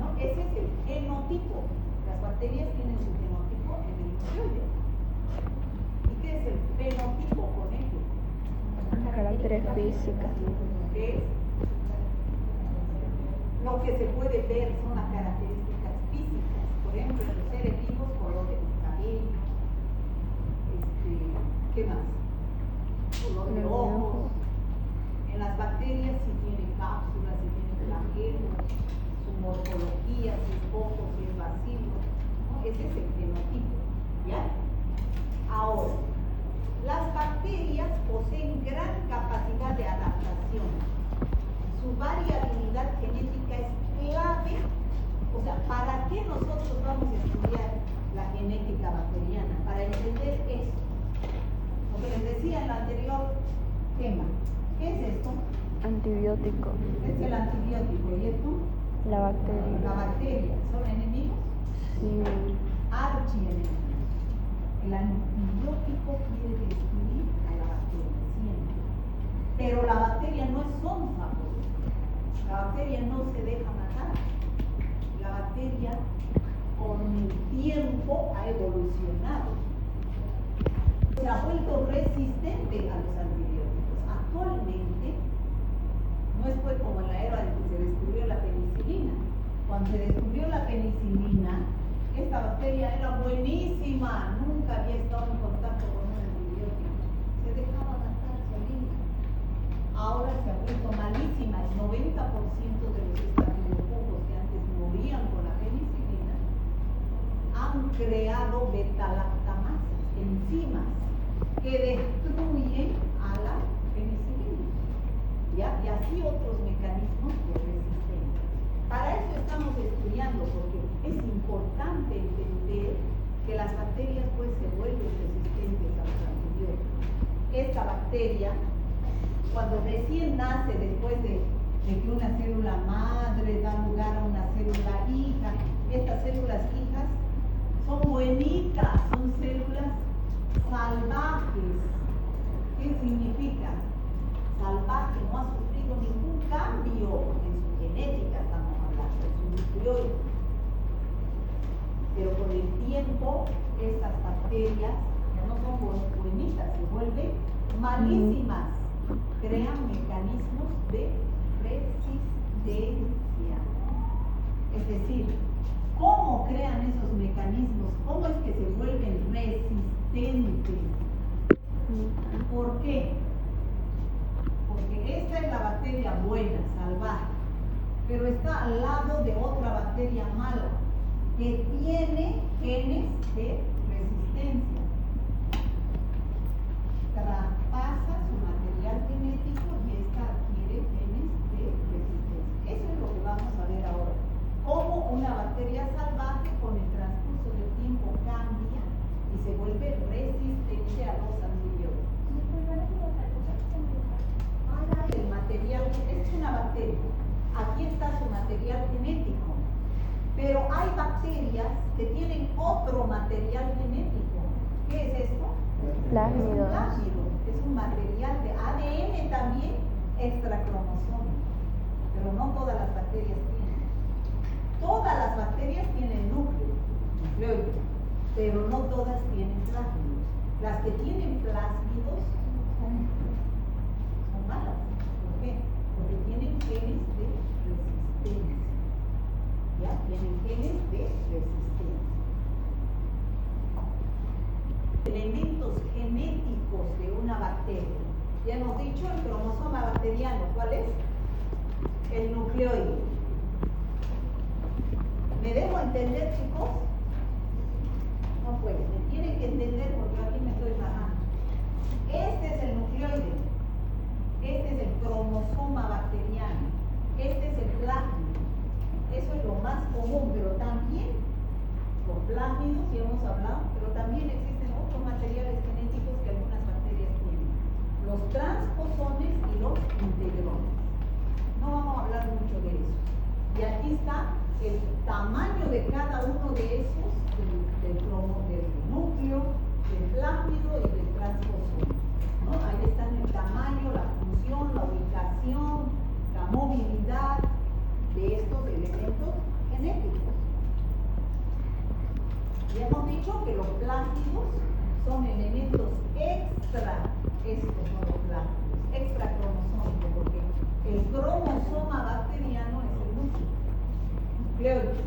¿No? Ese es el genotipo. Las bacterias tienen su genotipo en el nucleoide. ¿Y qué es el fenotipo con ello? Caracteres físicas. ¿Qué es? Lo que se puede ver son las características físicas. Por ejemplo, en los seres vivos, color de cabello, ¿qué más? Color de ojos. En las bacterias si tiene cápsulas, si tiene flagelos, su morfología, si es poco, si es vacío, ¿no? Ese es el fenotipo, ¿ya? Ahora, las bacterias poseen gran capacidad de adaptación. Su variabilidad genética es clave. O sea, ¿para qué nosotros vamos a estudiar la genética bacteriana? Para entender esto. Lo que les decía en el anterior tema. ¿Qué es esto? Antibiótico. Es el antibiótico. ¿Y esto? La bacteria. La bacteria. ¿Son enemigos? Sí. Archienemigos. El antibiótico quiere destruir a la bacteria siempre. Pero la bacteria no es sonsa. La bacteria no se deja matar. La bacteria con el tiempo ha evolucionado. Se ha vuelto resistente a los antibióticos. Actualmente no es pues como en la era en que se descubrió la penicilina. Cuando se descubrió la penicilina, esta bacteria era buenísima, nunca había estado en contacto con un antibiótico. Se dejaba matar solita. Ahora se ha vuelto malísima. El 90% de los estafilococos que antes morían con la penicilina han creado beta-lactamasas, enzimas, que destruyen a la penicilina. ¿Ya? Y así otros mecanismos de resistencia. Para eso estamos estudiando, porque es importante entender que las bacterias pues se vuelven resistentes a los antibióticos. Esta bacteria, cuando recién nace, después de que una célula madre da lugar a una célula hija, estas células hijas son buenitas, son células salvajes. ¿Qué significa? Salvaje, no ha sufrido ningún cambio en su genética, estamos hablando, en su nucleoide. Pero con el tiempo, estas bacterias ya no son buenitas, se vuelven malísimas. Crean mecanismos de resistencia. Es decir, ¿cómo crean esos mecanismos? ¿Cómo es que se vuelven resistentes? ¿Por qué? Porque esta es la bacteria buena, salvaje, pero está al lado de otra bacteria mala que tiene genes de resistencia. Traspasa su material genético y esta adquiere genes de resistencia. Eso es lo que vamos a ver ahora. Cómo una bacteria salvaje con el transcurso del tiempo cambia y se vuelve resistente a los antibióticos. bacterias que tienen otro material genético. ¿Qué es esto? Plásmidos. Es un plásmido, es un material de ADN también extracromosómico, pero no todas las bacterias tienen. Todas las bacterias tienen nucleoide, pero no todas tienen plásmidos. Las que tienen plásmidos son malas. ¿Por qué? Porque tienen genes de resistencia. ¿Ya? Tienen genes de resistencia. Elementos genéticos de una bacteria. Ya hemos dicho el cromosoma bacteriano. ¿Cuál es? El nucleoide. ¿Me dejo entender, chicos? No pues, me tienen que entender porque aquí me estoy bajando. Este es el nucleoide. Este es el cromosoma bacteriano. Este es el plásmido. Eso es lo más común, pero también los plásmidos, ya hemos hablado, pero también existen otros materiales genéticos que algunas bacterias tienen. Los transposones y los integrones. No vamos a hablar mucho de eso. Y aquí está el tamaño de cada uno de esos, del núcleo, del plásmido y del transposón. ¿No? Ahí están el tamaño, la función, la ubicación, la movilidad de estos elementos genéticos. Y hemos dicho que los plásmidos son elementos extra, estos son los plásmidos, extracromosómicos, porque el cromosoma bacteriano es el nucleoide.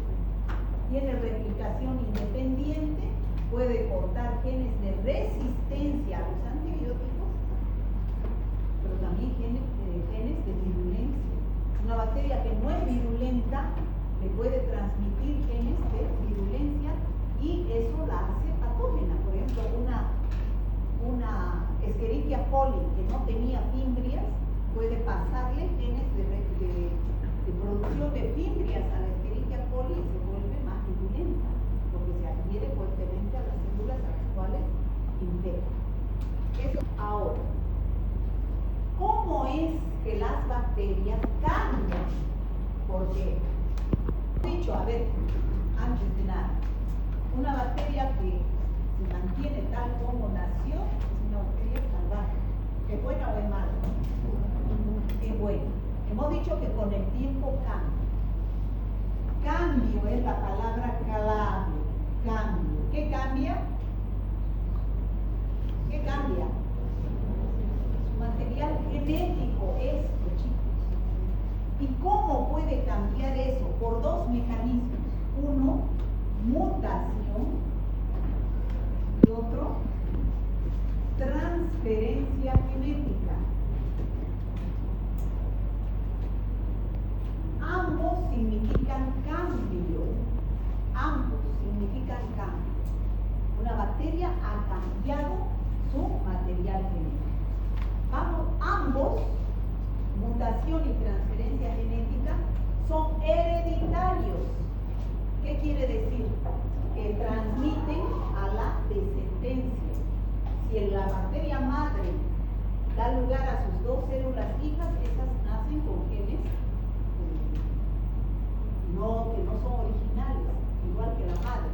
Tiene replicación independiente, puede portar genes de resistencia a los antibióticos, pero también genes de virulencia. Una bacteria que no es virulenta le puede transmitir genes de virulencia y eso la hace patógena. Por ejemplo, una Escherichia coli que no tenía fimbrias puede pasarle genes de producción de fimbrias a la Escherichia coli y se vuelve más virulenta porque se adhiere fuertemente a las células a las cuales infecta. Eso ahora. ¿Cómo es que las bacterias cambian? Porque, dicho, a ver, antes de nada, una bacteria que se mantiene tal como nació es una bacteria salvaje. ¿Es buena o es mala? Es buena. Hemos dicho que con el tiempo cambia. Cambio es la palabra clave. Cambio. ¿Qué cambia? ¿Qué cambia? Su material genético, esto, chicos. ¿Y cómo puede cambiar eso? Por dos mecanismos. Uno, mutación, y otro, transferencia genética. Ambos significan cambio. Ambos significan cambio. Una bacteria ha cambiado su material genético. Ambos, mutación y transferencia genética, son hereditarios. ¿Qué quiere decir? Que transmiten a la descendencia. Si la bacteria madre da lugar a sus dos células hijas, esas nacen con genes que no son originales, igual que la madre.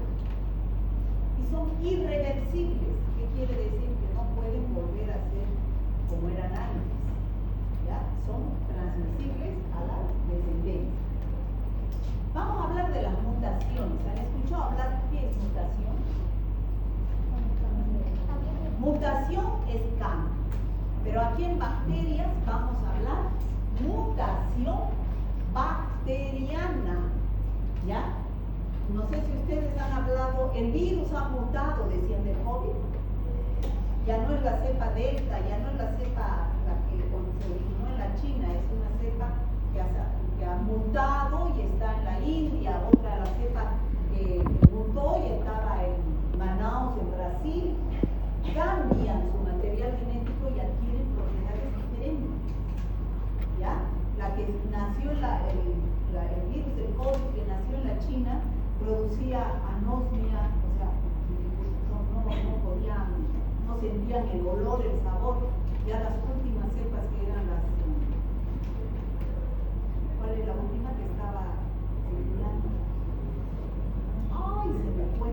Y son irreversibles. ¿Qué quiere decir? Que no pueden volver a ser como eran antes. ¿Ya? Son transmisibles a la descendencia. Vamos a hablar de las mutaciones. ¿Han escuchado hablar qué es mutación? Mutación es cambio. Pero aquí en bacterias vamos a hablar mutación bacteriana. ¿Ya? No sé si ustedes han hablado, el virus ha mutado, decían del COVID. Ya no es la cepa delta, ya no es la cepa la que se originó en la China, es una cepa que ha mutado y está en la India, otra la cepa que mutó y estaba en Manaus, en Brasil. Cambian su material genético y adquieren propiedades diferentes. ¿Ya? La que nació, el virus del COVID que nació en la China, producía anosmia, o sea, no sentían el olor, el sabor. Ya las últimas cepas que eran las... ¿Cuál es la última que estaba circulando? Ay, se me fue.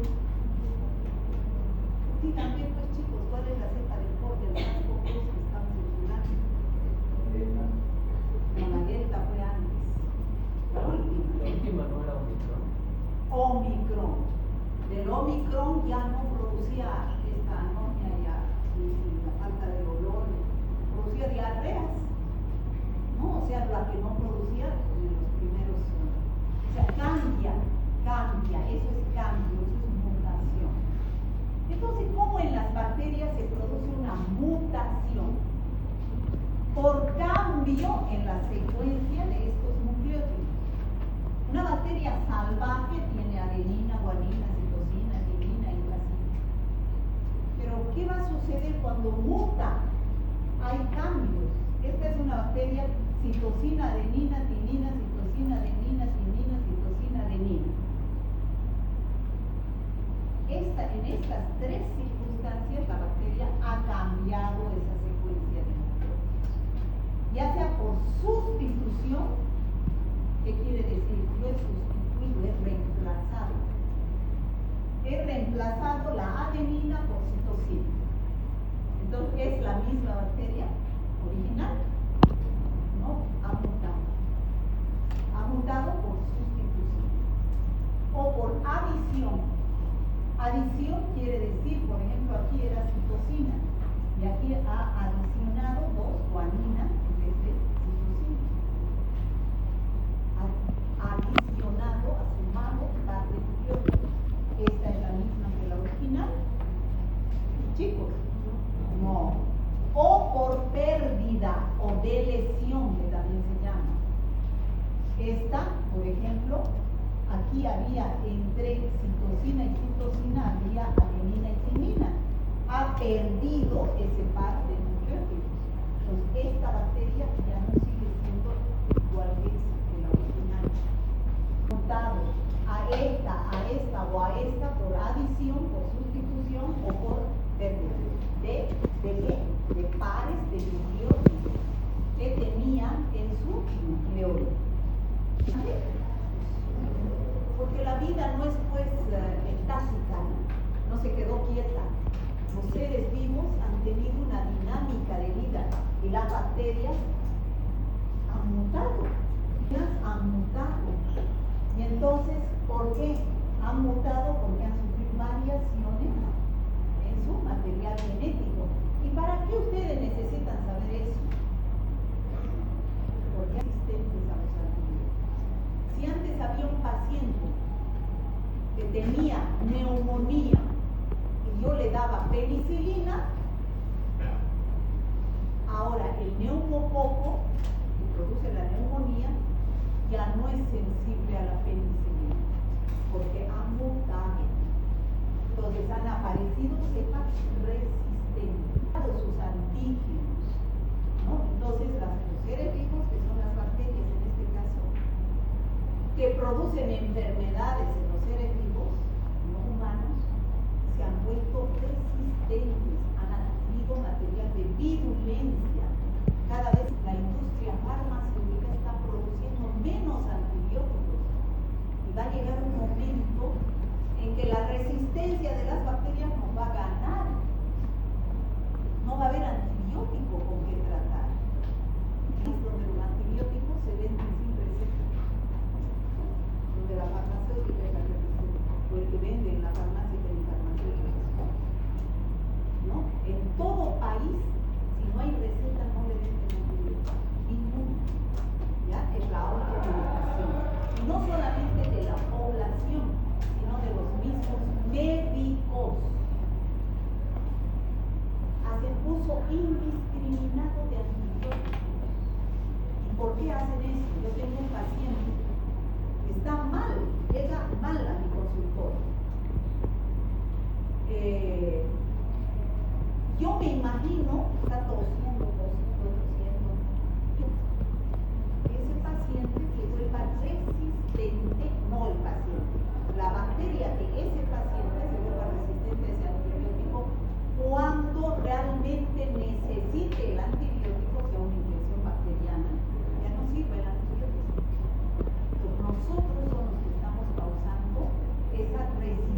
Díganme pues chicos, ¿cuál es la cepa del casco que estamos estudiando? No, la delta fue antes. La última no era Omicron. Omicron. Del Omicron ya no producía esta anomia ya, y la falta de olor, producía diarreas, ¿no? O sea, la que no producía en los primeros, o sea, cambia, eso es cambio, eso es mutación. Entonces, ¿cómo en las bacterias se produce una mutación? Por cambio en la secuencia de estos nucleótidos. Una bacteria salvaje tiene adenina, guanina, citosina, timina y racina. Pero, ¿qué va a suceder cuando muta? Hay cambios. Esta es una bacteria citosina, adenina, timina, citosina, adenina, timina, citosina, adenina. En estas tres circunstancias la bacteria ha cambiado esa secuencia de nucleótidos. Ya sea por sustitución, ¿qué quiere decir? Yo he sustituido, he reemplazado. He reemplazado la adenina por citosina. Entonces, ¿es la misma bacteria original? No, ha mutado. Ha mutado por sustitución. O por adición. Adición quiere decir, por ejemplo, aquí era citosina. Y aquí ha adicionado 2 guanina en vez de citosina. Adicionado, ha sumado par de nucleótidos. Esta es la misma que la original. Chicos, no. O por pérdida o delesión, que también se llama. Esta, por ejemplo, aquí había entre citosina y citosina, había adenina y timina. Ha perdido ese par de nucleótidos. Entonces, esta bacteria ya no sigue siendo igual que la original. Mutado a esta o a esta por adición, por sustitución o por pérdida. ¿De pares de nucleótidos que tenían en su nucleótido? ¿Vale? Porque la vida no es pues estática, no se quedó quieta. Los seres vivos han tenido una dinámica de vida y las bacterias han mutado. Y entonces, ¿por qué han mutado? Porque han sufrido variaciones en su material genético. ¿Y para qué ustedes necesitan saber eso? Porque hay resistentes a los antibióticos. Si antes había un paciente que tenía neumonía y yo le daba penicilina, ahora el neumococo que produce la neumonía ya no es sensible a la penicilina porque ha mutado. Entonces han aparecido cepas resistentes a sus antígenos, ¿no? Entonces los seres vivos, que son las bacterias en este caso, que producen enfermedades en los seres vivos no humanos, se han vuelto resistentes, han adquirido material de virulencia. Cada vez la industria farmacéutica está produciendo menos antibióticos y va a llegar un momento en que la resistencia de las bacterias nos va a ganar. No va a haber antibiótico con que tratar. Es donde los antibióticos se venden sin receta. Donde la farmacéutica es la que receta, o el que vende en la farmacia y en farmacéutica. ¿No? En todo país, si no hay receta, no le venden antibióticos. Ninguno. ¿Ya? Es la automedicación. Y no solamente de la población, sino de los mismos médicos. Hacen uso indiscriminado de antibióticos. ¿Y por qué hacen eso? Yo tengo un paciente que está mal, llega mal a mi consultorio. Yo me imagino, está tosiendo. Ese paciente se vuelva resistente, no el paciente. La bacteria de ese paciente se vuelva resistente a ese antibiótico cuando realmente necesite el antibiótico, sea una infección bacteriana, ya no sirve el antibiótico. Entonces nosotros somos los que estamos causando esa resistencia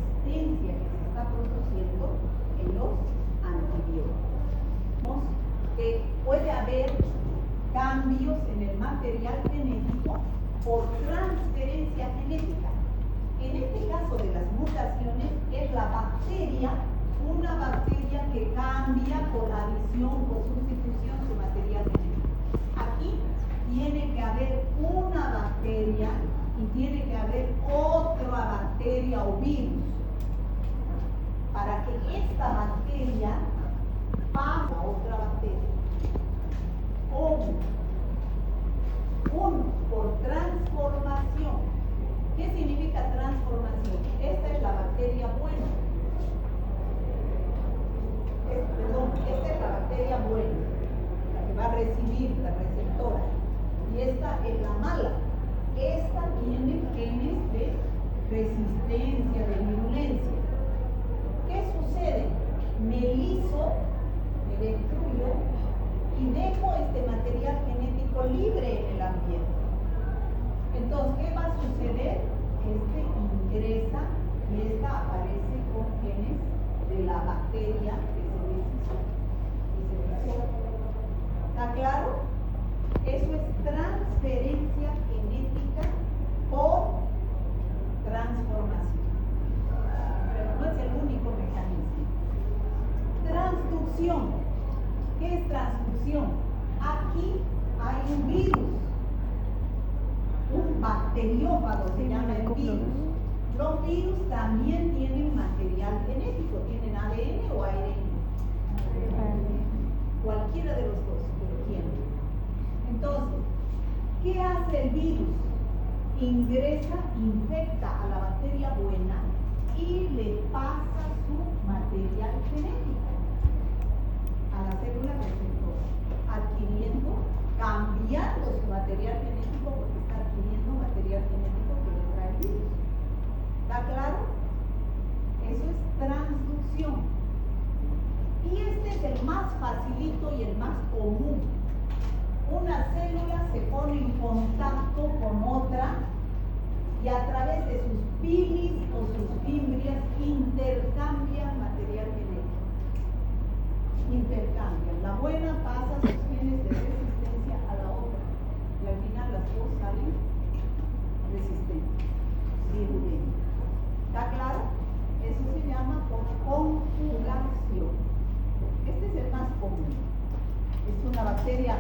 cambios en el material genético por transferencia genética. En este caso de las mutaciones es la bacteria, una bacteria que cambia por adición o sustitución su material genético. Aquí tiene que haber una bacteria y tiene que haber otra bacteria o virus para que esta bacteria pase a otra bacteria. Uno, por transformación. ¿Qué significa transformación? Esta es la bacteria buena. Esta es la bacteria buena, la que va a recibir, la receptora. Y esta es la mala. Esta tiene genes de resistencia, de virulencia. ¿Qué sucede? Me liso, me destruyo y dejo este material genético libre en el ambiente. Entonces, ¿qué va a suceder? Este ingresa y esta aparece con genes de la bacteria que se deshizo. ¿Está claro? Eso es transferencia genética por transformación. Pero no es el único mecanismo. Transducción. ¿Qué es transducción? Aquí hay un virus, un bacteriófago se llama el virus. Los virus también tienen material genético, tienen ADN o ARN. Cualquiera de los dos, pero tienen. Entonces, ¿qué hace el virus? Ingresa, infecta a la bacteria buena y le pasa su material genético a la célula receptora, cambiando su material genético porque está adquiriendo material genético que le trae el virus. ¿Está claro? Eso es transducción. Y este es el más facilito y el más común. Una célula se pone en contacto con otra y a través de sus pilis o sus fimbrias intercambian material genético. Intercambian. La buena pasa sus genes de resistencia a la otra. Y al final las dos salen resistentes, virulentas. ¿Está claro? Eso se llama por conjugación. Este es el más común. Es una bacteria,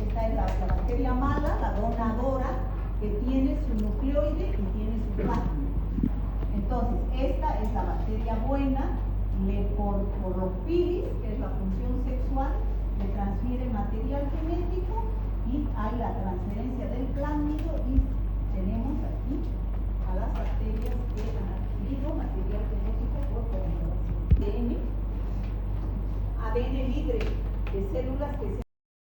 esta es la bacteria mala, la donadora, que tiene su nucleoide y tiene su plasma. Entonces, esta es la bacteria buena, por los pilis, que es la función sexual, le transfiere material genético y hay la transferencia del plásmido y tenemos aquí a las bacterias que han adquirido material genético por conjugación. ADN libre de células que se